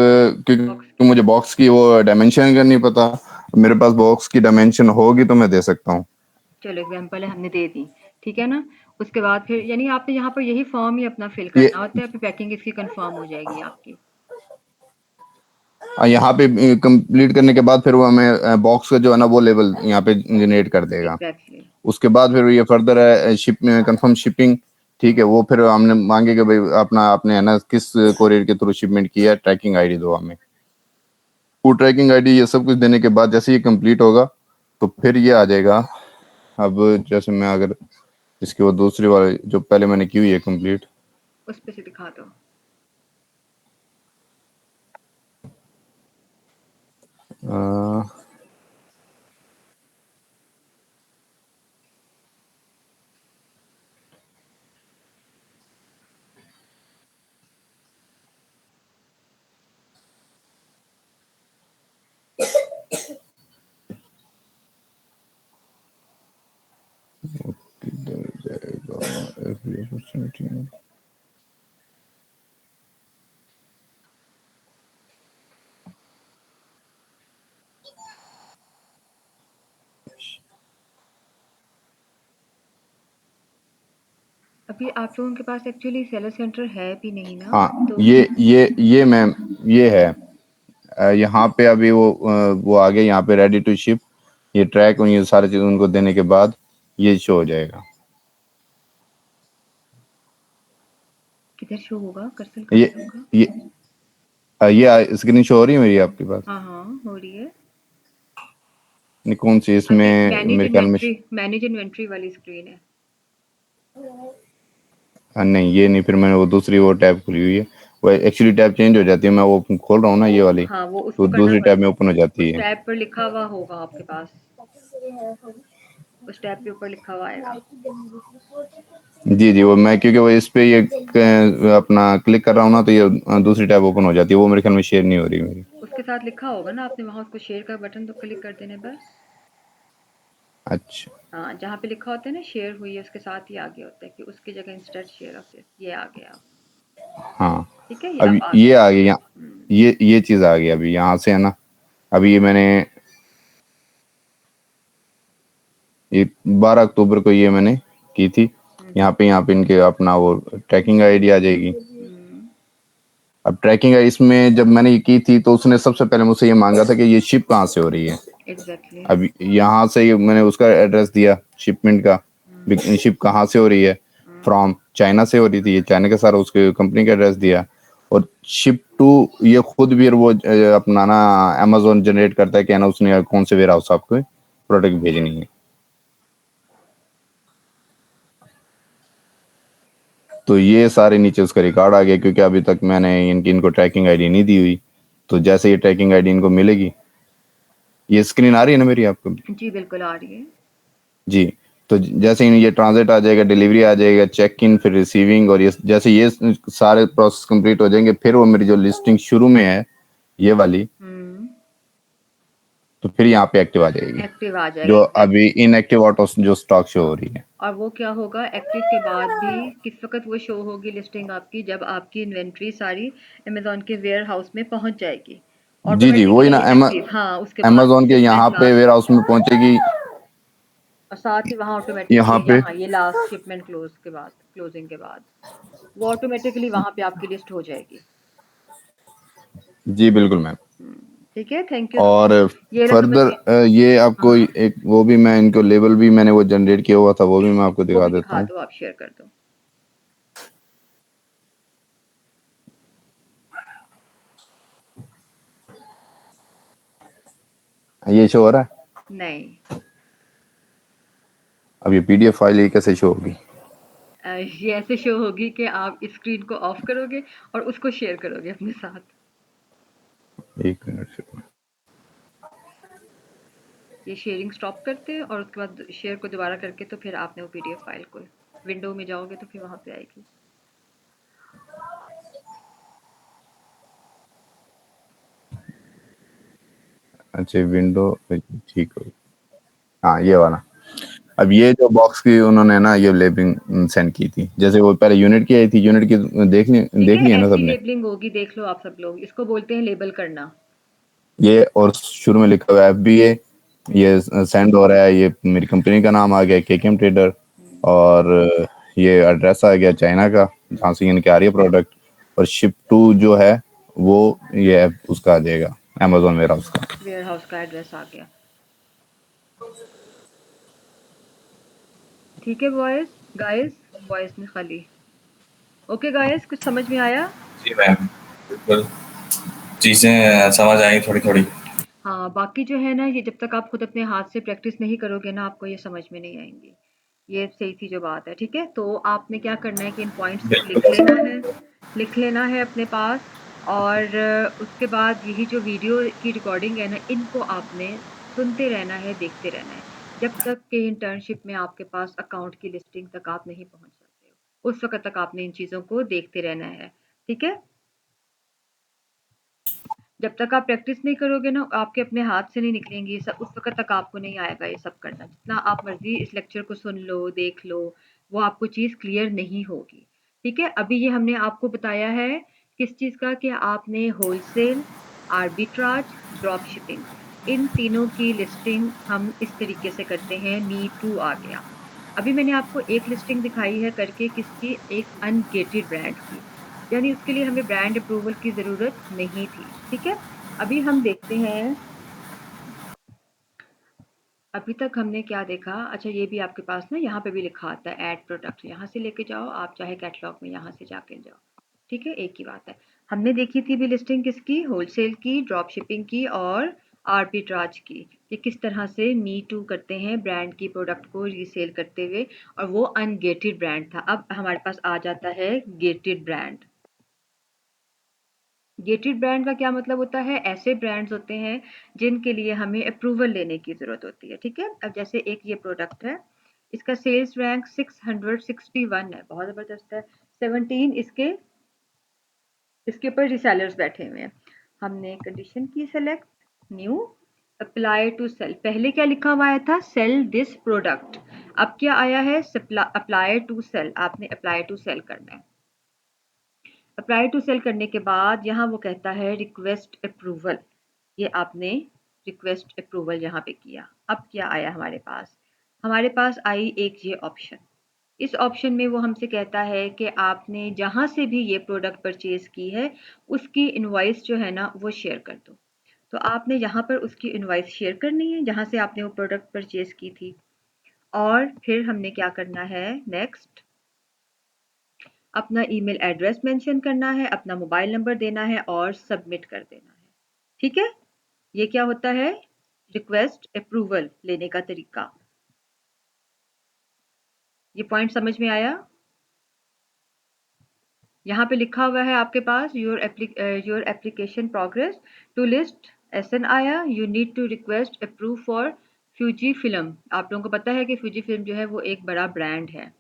क्योंकि मुझे बॉक्स की वो डायमेंशन का नहीं पता, मेरे पास बॉक्स की डायमेंशन होगी तो मैं दे सकता हूँ। चलो एग्जांपल हमने दे दी, ठीक है ना। उसके बाद फिर यानी आपने यहाँ पर यही फॉर्म ही अपना फिल ये करना होता है, फिर पैकिंग इसकी कंफर्म हो जाएगी आपकी। यहाँ पे कंप्लीट करने के बाद फिर वो हमें बॉक्स का जो है ना वो लेवल यहाँ पे जनरेट कर देगा। एग्जैक्टली। उसके बाद फिर ये फर्दर है शिप कंफर्म शिपिंग, ठीक है, वो फिर हमने मांगे कि भाई अपना आपने है ना किस कोरियर के थ्रू शिपमेंट किया है, ट्रैकिंग आईडी दो हमें। वो ट्रैकिंग आईडी ये सब कुछ देने के बाद जैसे ये कंप्लीट होगा तो फिर ये आ जाएगा। अब जैसे मैं अगर इसके वो दूसरी वाले जो पहले मैंने की हुई है कंप्लीट, उस पे से दिखा दो। किधर जाएगा अभी आप लोगों के पास एक्चुअली सेलर सेंटर है भी नहीं ना, हाँ, तो ये मैम ये है। यहाँ पे अभी वो आ गए यहाँ पे रेडी टू शिप, ये ट्रैक और ये सारी चीज उनको देने के बाद ये शो हो जाएगा। किधर शो होगा, कर्सर ये कहाँ होगा? ये स्क्रीन शो हो रही है मेरी आपके पास? हाँ हाँ हो रही है। नहीं, कौन सी इसमें? मैनेज मेरे ख्याल में इन्वेंट्री वाली स्क्रीन है। नहीं ये नहीं, फिर मैंने वो दूसरी वो टैब खुली हुई है, वो एक्चुअली टैब चेंज हो जाती है, मैं वो खोल रहा हूँ ना ये वाली, हाँ वो तो उसको करना दूसरी टैब में ओपन हो जाती उस है। टैब पर लिखा हुआ होगा आपके पास, उस टैब के ऊपर लिखा हुआ आएगा। जी वो मैं क्योंकि वो इस पे ये अपना क्लिक कर रहा हूँ ना, तो ये दूसरी टैब ओपन हो जाती है, वो मेरे ख्याल में शेयर नहीं हो रही मेरी। उसके साथ लिखा होगा ना, आपने वहाँ उसको शेयर का बटन तो क्लिक कर देने बस। अच्छा हाँ जहाँ पे लिखा होता है ना शेयर हुई है, उसके साथ ही आगे होता है कि उसकी जगह इंस्टेंट शेयर ऑफ दिस, ये आ गया। हाँ, ठीक है, ये अब अब आ ये गया। आ गई यहाँ, ये चीज आ गई अभी यहाँ से है ना। अभी ये मैंने ये 12 अक्टूबर को ये मैंने की थी। यहाँ पे इनके अपना वो ट्रैकिंग आईडी आ जाएगी। अब ट्रैकिंग आई इसमें जब मैंने ये की थी तो उसने सबसे पहले मुझसे ये मांगा था कि ये शिप कहाँ से हो रही है। एग्जैक्टली। अब यहाँ से ये मैंने उसका एड्रेस दिया शिपमेंट का, शिप कहाँ से हो रही है, फ्रॉम चाइना से हो रही थी, ये चाइना के सारा उसके कंपनी का एड्रेस दिया। और शिप टू ये खुद भी वो अपना ना अमेजोन जनरेट करता है कि ना उसने कौन से वेयर हाउस आपको प्रोडक्ट भेजनी है। तो ये सारे नीचे उसका रिकॉर्ड आ गया, क्योंकि अभी तक मैंने इनको ट्रैकिंग आईडी नहीं दी हुई। तो जैसे ये ट्रैकिंग आईडी इनको मिलेगी, ये स्क्रीन आ रही है ना मेरी आपको? जी बिल्कुल आ रही है। जी, तो जैसे ही ये ट्रांजिट आ जाएगा, डिलीवरी आ जाएगा, चेक इन, फिर रिसीविंग, और ये जैसे ये सारे प्रोसेस कंप्लीट हो जाएंगे, फिर वो मेरी जो लिस्टिंग शुरू में है ये वाली, तो फिर यहाँ पे एक्टिव आ जाएगी, एक्टिव आ जाएगा जो अभी इनएक्टिव ऑटो जो स्टॉक शो हो रही है। और वो क्या होगा एक्टिव के बाद भी किस वक्त वो शो होगी लिस्टिंग आपकी, जब आपकी इन्वेंट्री सारी अमेजोन के वेयर हाउस में पहुंच जाएगी। जी वही ना, हाँ उसके बाद अमेजोन के यहाँ पे वेयर हाउस में पहुंचेगी, और साथ ही वहाँ यहाँ ऑटोमेटिकली पे ये लास्ट शिपमेंट क्लोज के बाद, क्लोजिंग के बाद वो ऑटोमेटिकली वहाँ पे आपकी लिस्ट हो जाएगी। जी बिल्कुल मैम। ठीक है, थैंक यू। और फर्दर ये आपको एक वो भी मैं इनको लेबल भी मैंने वो जनरेट किया हुआ था, वो भी मैं आपको दिखा देता हूँ। तो आप शेयर कर दो। ये शो हो रहा है? नहीं, अब ये पीडीएफ फाइल ये कैसे शो होगी? ये ऐसे शो होगी कि आप इस स्क्रीन को ऑफ करोगे और उसको शेयर करोगे अपने साथ। एक मिनट, ये शेयरिंग स्टॉप करते हैं और उसके बाद शेयर को दोबारा करके तो फिर आपने वो पीडीएफ फाइल को विंडो में जाओगे तो फिर वहाँ पे आएगी। अच्छा विंडो ठीक हो, हाँ ये वाला। अब ये जो बॉक्स की उन्होंने ना ये लेबलिंग सेंड की थी, जैसे वो पहले यूनिट की आई थी, यूनिट की देख ली है ना सबने? लेबलिंग होगी, देख लो आप सब लोग, इसको बोलते हैं लेबल करना। ये और शुरू में लिखा हुआ है एफबीए, ये सेंड हो रहा है, ये मेरी कंपनी का नाम आ गया केकेएम ट्रेडर, और ये एड्रेस आ गया चाइना का, जहाँ से इनके आ रही है प्रोडक्ट, और शिप टू जो है वो ये है उसका आ जाएगा अमेजोन वेयर हाउस का। वेयर हाउस का एड्रेस आ गया। ठीक है बॉयज, गाइस, बॉयज ने खाली। ओके गाइस, कुछ समझ में आया? जी मैम, बिल्कुल चीजें समझ आई थोड़ी थोड़ी। हाँ, बाकी जो है ना, ये जब तक आप खुद अपने हाथ से प्रैक्टिस नहीं करोगे ना, आपको ये समझ में नहीं आएंगी। ये सही सी जो बात है, ठीक है? तो आपने क्या करना है कि इन पॉइंट्स को लिख लेना है अपने पास, और उसके बाद यही जो वीडियो की रिकॉर्डिंग है ना, इनको आपने सुनते रहना है, देखते रहना है, जब तक कि इंटर्नशिप में आपके पास अकाउंट की लिस्टिंग तक आप नहीं पहुंच जाते हो। उस वक्त तक आपने इन चीज़ों को देखते रहना है, ठीक है? जब तक आप प्रैक्टिस नहीं करोगे ना, आपके अपने हाथ से नहीं निकलेंगी ये सब, उस वक़्त तक आपको नहीं आएगा ये सब करना। जितना आप मर्ज़ी इस लेक्चर को सुन लो, देख लो, वो आपको चीज़ क्लियर नहीं होगी। ठीक है? अभी ये हमने आपको बताया है किस चीज़ का, कि आपने होलसेल, आर्बिट्राज, ड्रॉप शिपिंग, इन तीनों की लिस्टिंग हम इस तरीके से करते हैं। नी टू आ गया। अभी मैंने आपको एक लिस्टिंग दिखाई है करके, किसकी? एक अनगेटेड ब्रांड की, यानी उसके लिए हमें ब्रांड अप्रूवल की ज़रूरत नहीं थी। ठीक है? अभी हम देखते हैं, अभी तक हमने क्या देखा? अच्छा, ये भी आपके पास ना यहाँ पे भी लिखा आता है ऐड प्रोडक्ट, यहाँ से लेके जाओ आप, चाहे कैटलॉग में यहाँ से जाके जाओ। ठीक है? एक ही बात है। हमने देखी थी भी लिस्टिंग किसकी? होलसेल की, ड्रॉप शिपिंग की और आर्बिट्राज की, कि किस तरह से मी टू करते हैं ब्रांड की प्रोडक्ट को रीसेल करते हुए, और वो अनगेटेड ब्रांड था। अब हमारे पास आ जाता है गेटेड ब्रांड। गेटेड ब्रांड का क्या मतलब होता है? ऐसे ब्रांड्स होते हैं जिनके लिए हमें अप्रूवल लेने की ज़रूरत होती है। ठीक है? अब जैसे एक ये प्रोडक्ट है, इसका सेल्स रैंक 661 है, बहुत ज़बरदस्त है। 17 इसके ऊपर रिसेलर्स बैठे हुए हैं। हमने कंडीशन की select, new, apply to sell. पहले क्या लिखा हुआ आया था? Sell this product. अब क्या आया है? Apply to sell. आपने अप्लाई टू सेल करना है। अप्लाई टू सेल करने के बाद यहाँ वो कहता है रिक्वेस्ट अप्रूवल। ये आपने रिक्वेस्ट अप्रूवल यहाँ पे किया। अब क्या आया हमारे पास? हमारे पास आई एक ये ऑप्शन। इस ऑप्शन में वो हमसे कहता है कि आपने जहाँ से भी ये प्रोडक्ट परचेज की है, उसकी इनवॉइस जो है ना, वो शेयर कर दो। तो आपने यहाँ पर उसकी इनवॉइस शेयर करनी है जहाँ से आपने वो प्रोडक्ट परचेज की थी। और फिर हमने क्या करना है? नेक्स्ट, अपना ईमेल एड्रेस मेंशन करना है, अपना मोबाइल नंबर देना है और सबमिट कर देना है। ठीक है? ये क्या होता है? रिक्वेस्ट अप्रूवल लेने का तरीका। ये पॉइंट समझ में आया? यहाँ पे लिखा हुआ है आपके पास your application progress to list SN आया, you need to request approve for Fujifilm. आप लोगों को पता है कि फ्यूजी फिल्म जो है वो एक बड़ा ब्रांड है।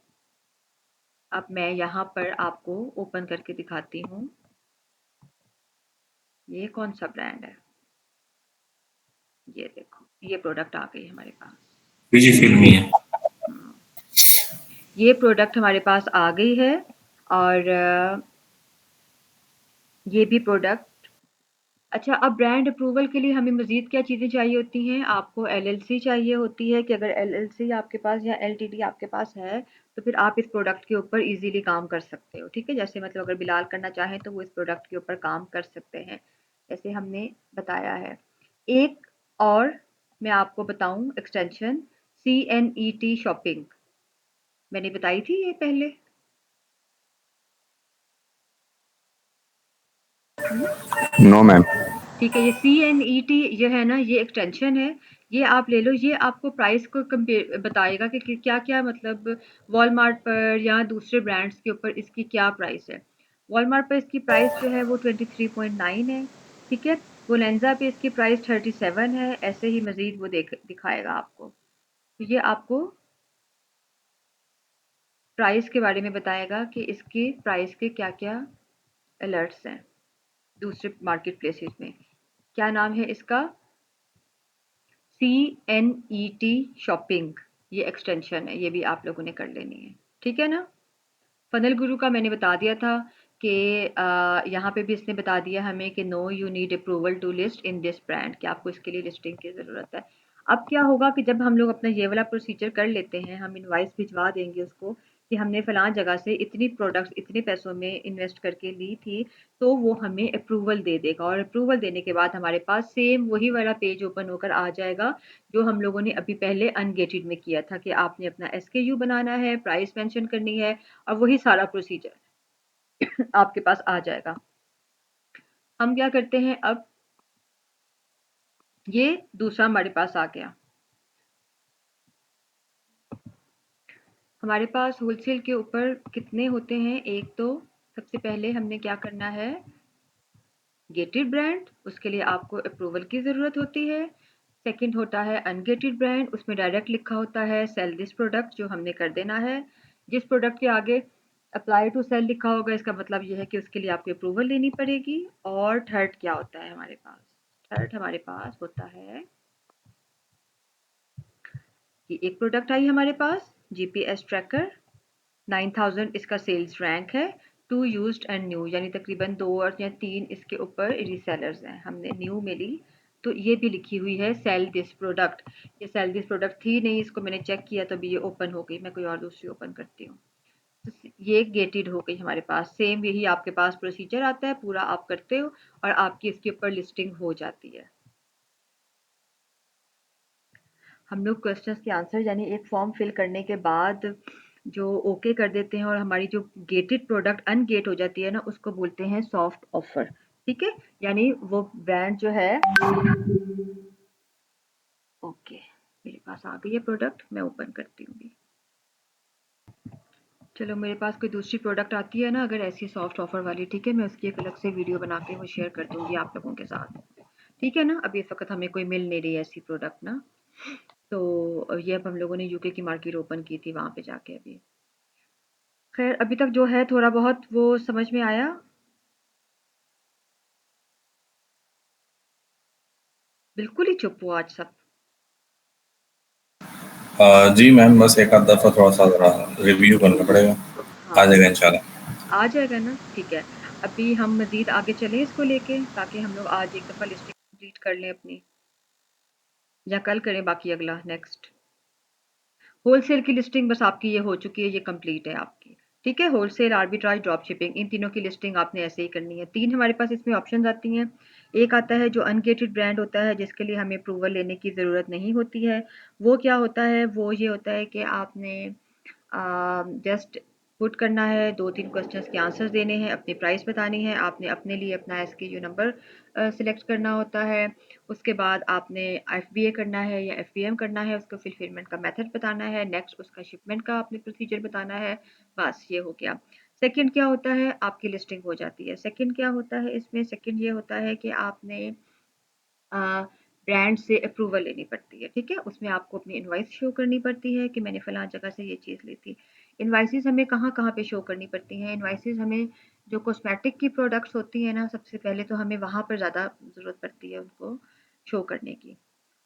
अब मैं यहाँ पर आपको ओपन करके दिखाती हूँ, ये कौन सा ब्रांड है। ये देखो, ये प्रोडक्ट आ गई हमारे पास। बीजी फिल्मी है। ये प्रोडक्ट हमारे पास आ गई है, और ये भी प्रोडक्ट। अच्छा, अब ब्रांड अप्रूवल के लिए हमें मज़ीद क्या चीज़ें चाहिए होती हैं? आपको एलएलसी चाहिए होती है, कि अगर एलएलसी आपके पास या एलटीडी आपके पास है, तो फिर आप इस प्रोडक्ट के ऊपर इजीली काम कर सकते हो। ठीक है? जैसे मतलब अगर बिलाल करना चाहें तो वो इस प्रोडक्ट के ऊपर काम कर सकते हैं, जैसे हमने बताया है। एक और मैं आपको बताऊं एक्सटेंशन, CNET शॉपिंग, मैंने बताई थी ये पहले। No ma'am. ठीक है, ये CNET जो है ना, ये एक्सटेंशन है, ये आप ले लो। ये आपको प्राइस को कंपेयर बताएगा कि क्या क्या मतलब वॉलमार्ट पर या दूसरे ब्रांड्स के ऊपर इसकी क्या प्राइस है। वॉलमार्ट पर इसकी प्राइस जो है वो 23.9 है। ठीक है? बोलेंजा पे इसकी प्राइस 37 है। ऐसे ही मजीद वो दिखाएगा आपको। तो ये आपको प्राइस के बारे में बताएगा कि इसकी प्राइस के क्या क्या अलर्ट्स हैं दूसरे मार्केट प्लेसेस में। क्या नाम है इसका? CNET शॉपिंग, ये एक्सटेंशन है, ये भी आप लोगों ने कर लेनी है। ठीक है ना? फनल गुरु का मैंने बता दिया था कि यहाँ पे भी इसने बता दिया हमें कि no you need approval to list in this brand, कि आपको इसके लिए लिस्टिंग की ज़रूरत है। अब क्या होगा कि जब हम लोग अपना ये वाला प्रोसीजर कर लेते हैं, हम इनवाइस भिजवा देंगे उसको, कि हमने फलां जगह से इतनी प्रोडक्ट्स इतने पैसों में इन्वेस्ट करके ली थी, तो वो हमें अप्रूवल दे देगा और अप्रूवल देने के बाद हमारे पास सेम वही वाला पेज ओपन होकर आ जाएगा जो हम लोगों ने अभी पहले अनगेटेड में किया था कि आपने अपना एसकेयू बनाना है, प्राइस मेंशन करनी है और वही सारा प्रोसीजर आपके पास आ जाएगा। हम क्या करते हैं अब, ये दूसरा हमारे पास आ गया। हमारे पास होलसेल के ऊपर कितने होते हैं, एक तो सबसे पहले हमने क्या करना है, गेटेड ब्रांड, उसके लिए आपको अप्रूवल की ज़रूरत होती है। सेकंड होता है अनगेटेड ब्रांड, उसमें डायरेक्ट लिखा होता है सेल दिस प्रोडक्ट, जो हमने कर देना है। जिस प्रोडक्ट के आगे अप्लाई टू सेल लिखा होगा इसका मतलब ये है कि उसके लिए आपको अप्रूवल लेनी पड़ेगी। और थर्ड क्या होता है हमारे पास, थर्ड हमारे पास होता है कि एक प्रोडक्ट आई हमारे पास जीपीएस ट्रैकर 9000 इसका सेल्स रैंक है, 2 यूज्ड एंड न्यू, यानी तकरीबन 2 और या 3 इसके ऊपर रीसेलर्स हैं, हमने न्यू में ली। तो ये भी लिखी हुई है सेल दिस प्रोडक्ट, ये सेल दिस प्रोडक्ट थी नहीं, इसको मैंने चेक किया तो अभी ये ओपन हो गई, मैं कोई और दूसरी ओपन करती हूँ। तो ये गेटेड हो गई हमारे पास, सेम यही आपके पास प्रोसीजर आता है, पूरा आप करते हो और आपकी इसके ऊपर लिस्टिंग हो जाती है। हम लोग क्वेश्चंस के आंसर यानी एक फॉर्म फिल करने के बाद जो ओके कर देते हैं और हमारी जो गेटेड प्रोडक्ट अनगेट हो जाती है ना, उसको बोलते हैं सॉफ्ट ऑफर। ठीक है, यानी वो ब्रांड जो है, ओके मेरे पास आ गई है प्रोडक्ट, मैं ओपन करती हूँ भी। चलो मेरे पास कोई दूसरी प्रोडक्ट आती है ना अगर ऐसी सॉफ्ट ऑफर वाली, ठीक है, मैं उसकी एक अलग से वीडियो बना के वो शेयर कर दूंगी आप लोगों के साथ, ठीक है ना। अभी इस वक्त हमें कोई मिल नहीं रही है ऐसी प्रोडक्ट ना, तो ये अब हम लोगों ने यूके की मार्केट ओपन की थी वहां पे जाके। अभी खैर अभी तक जो है थोड़ा बहुत वो समझ में आया। बिल्कुल ही चुप हो आज सब। जी मैम, बस एक आध दफ़ा थोड़ा सा ज़रा रिव्यू करना पड़ेगा, आ हाँ जाएगा इंशाल्लाह। आ जाएगा ना, ठीक है। अभी हम मजीद आगे चलें इसको लेके, ताकि हम लोग आज एक दफ़ा लिस्टिंग कंप्लीट कर लें अपनी, या कल करें बाकी अगला नेक्स्ट। होलसेल की लिस्टिंग बस आपकी ये हो चुकी है, ये कंप्लीट है आपकी, ठीक है। होलसेल, आर्बिट्राज, ड्रॉप शिपिंग, इन तीनों की लिस्टिंग आपने ऐसे ही करनी है। तीन हमारे पास इसमें ऑप्शंस आती हैं। एक आता है जो अनगेटेड ब्रांड होता है, जिसके लिए हमें अप्रूवल लेने की ज़रूरत नहीं होती है। वो क्या होता है, वो ये होता है कि आपने जस्ट पुट करना है, 2-3 क्वेश्चंस के आंसर्स देने हैं, अपनी प्राइस बतानी है, आपने अपने लिए अपना एसकेयू नंबर सिलेक्ट करना होता है। उसके बाद आपने एफबीए करना है या एफबीएम करना है, उसका फुलफिलमेंट का मेथड बताना है, नेक्स्ट उसका शिपमेंट का आपने प्रोसीजर बताना है, बस ये हो गया। सेकंड क्या होता है, आपकी लिस्टिंग हो जाती है। सेकंड क्या होता है इसमें, सेकंड ये होता है कि आपने ब्रांड से अप्रूवल लेनी पड़ती है, ठीक है। उसमें आपको अपनी इनवॉइस शो करनी पड़ती है कि मैंने फ़लाँ जगह से ये चीज़ ली थी। इनवॉइसेस हमें कहाँ-कहाँ पे शो करनी पड़ती हैं, इनवॉइसेस हमें जो कॉस्मेटिक की प्रोडक्ट्स होती हैं ना, सबसे पहले तो हमें वहाँ पर ज़्यादा ज़रूरत पड़ती है उनको शो करने की।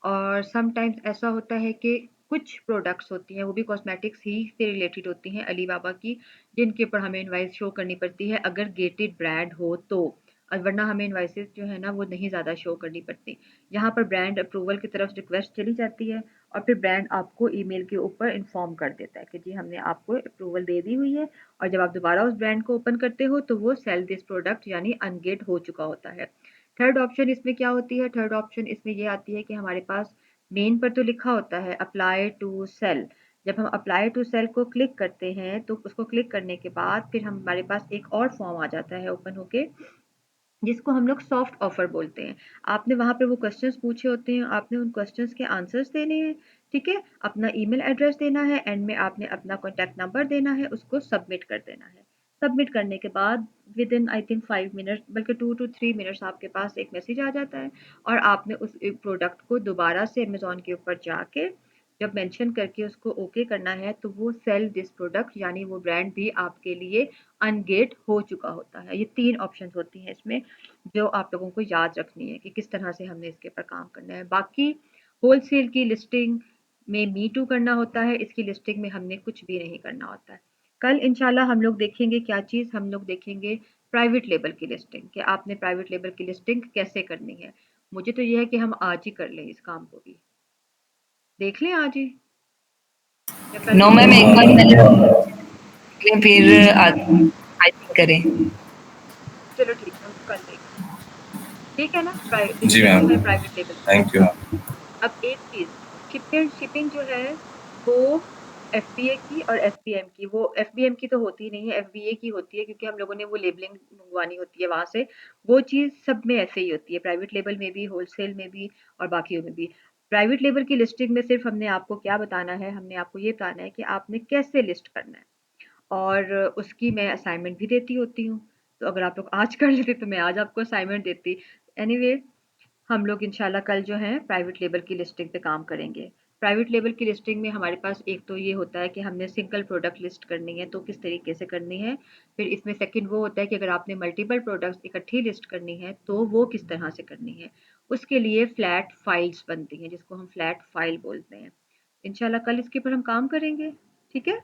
और समटाइम्स ऐसा होता है कि कुछ प्रोडक्ट्स होती हैं, वो भी कॉस्मेटिक्स ही से रिलेटेड होती हैं अलीबाबा की, जिनके ऊपर हमें इनवॉइस शो करनी पड़ती है अगर गेटेड ब्रांड हो तो। और वरना हमें इनवॉइसेस जो है ना वो नहीं ज़्यादा शो करनी पड़ती। यहाँ पर ब्रांड अप्रूवल की तरफ रिक्वेस्ट चली जाती है और फिर ब्रांड आपको ईमेल के ऊपर इन्फॉर्म कर देता है कि जी हमने आपको अप्रूवल दे दी हुई है। और जब आप दोबारा उस ब्रांड को ओपन करते हो तो वो सेल दिस प्रोडक्ट यानी अनगेट हो चुका होता है। थर्ड ऑप्शन इसमें क्या होती है, थर्ड ऑप्शन इसमें ये आती है कि हमारे पास मेन पर तो लिखा होता है अप्लाई टू सेल। जब हम अप्लाई टू सेल को क्लिक करते हैं तो उसको क्लिक करने के बाद फिर हमारे पास एक और फॉर्म आ जाता है ओपन होके, जिसको हम लोग सॉफ्ट ऑफर बोलते हैं। आपने वहाँ पे वो क्वेश्चंस पूछे होते हैं, आपने उन क्वेश्चंस के आंसर्स देने हैं, ठीक है। अपना ईमेल एड्रेस देना है, एंड में आपने अपना कॉन्टैक्ट नंबर देना है, उसको सबमिट कर देना है। सबमिट करने के बाद with in I think 5 minute, बल्कि 2 टू 3 मिनट्स आपके पास एक मैसेज आ जाता है और आपने उस प्रोडक्ट को दोबारा से अमेज़न के ऊपर जाके जब मेंशन करके उसको ओके करना है तो वो सेल दिस प्रोडक्ट यानी वो ब्रांड भी आपके लिए अनगेट हो चुका होता है। ये 3 ऑप्शंस होती हैं इसमें, जो आप लोगों को याद रखनी है कि किस तरह से हमने इसके ऊपर काम करना है। बाकी होलसेल की लिस्टिंग में मी टू करना होता है, इसकी लिस्टिंग में हमने कुछ भी नहीं करना होता है। कल इंशाल्लाह हम लोग देखेंगे क्या चीज़, हम लोग देखेंगे प्राइवेट लेबल की लिस्टिंग, कि आपने प्राइवेट लेबल की लिस्टिंग कैसे करनी है। मुझे तो ये है कि हम आज ही कर लें इस काम को भी, देख लें आज ही या कल नो की मैम, एक डेट। बार मैंने या फिर आई करें। चलो ठीक है, हम कर लेंगे। ठीक है ना? जी ये तो है मैम, प्राइवेट लेबल की थैंक यू। लिस्टिंग। अब एक चीज़, शिपिंग जो है वो एफबीए की और एफबीएम की, वो एफबीएम की तो होती नहीं है, एफबीए की होती है, क्योंकि हम लोगों ने वो लेबलिंग मंगवानी होती है वहाँ से। वो चीज़ सब में ऐसे ही होती है, प्राइवेट लेबल में भी, होलसेल में भी और बाकियों में भी। प्राइवेट लेबल की लिस्टिंग में सिर्फ हमने आपको क्या बताना है, हमने आपको ये बताना है कि आपने कैसे लिस्ट करना है, और उसकी मैं असाइनमेंट भी देती होती हूँ। तो अगर आप लोग आज कर लेते तो मैं आज आपको असाइनमेंट देती। एनीवे, हम लोग इंशाल्लाह कल जो है प्राइवेट लेबल की लिस्टिंग पे काम करेंगे। प्राइवेट लेबल की लिस्टिंग में हमारे पास एक तो ये होता है कि हमने सिंगल प्रोडक्ट लिस्ट करनी है, तो किस तरीके से करनी है। फिर इसमें सेकंड वो होता है कि अगर आपने मल्टीपल प्रोडक्ट्स इकट्ठी लिस्ट करनी है तो वो किस तरह से करनी है। उसके लिए फ्लैट फाइल्स बनती हैं, जिसको हम फ्लैट फाइल बोलते हैं। इंशाल्लाह कल इसके ऊपर हम काम करेंगे। ठीक है?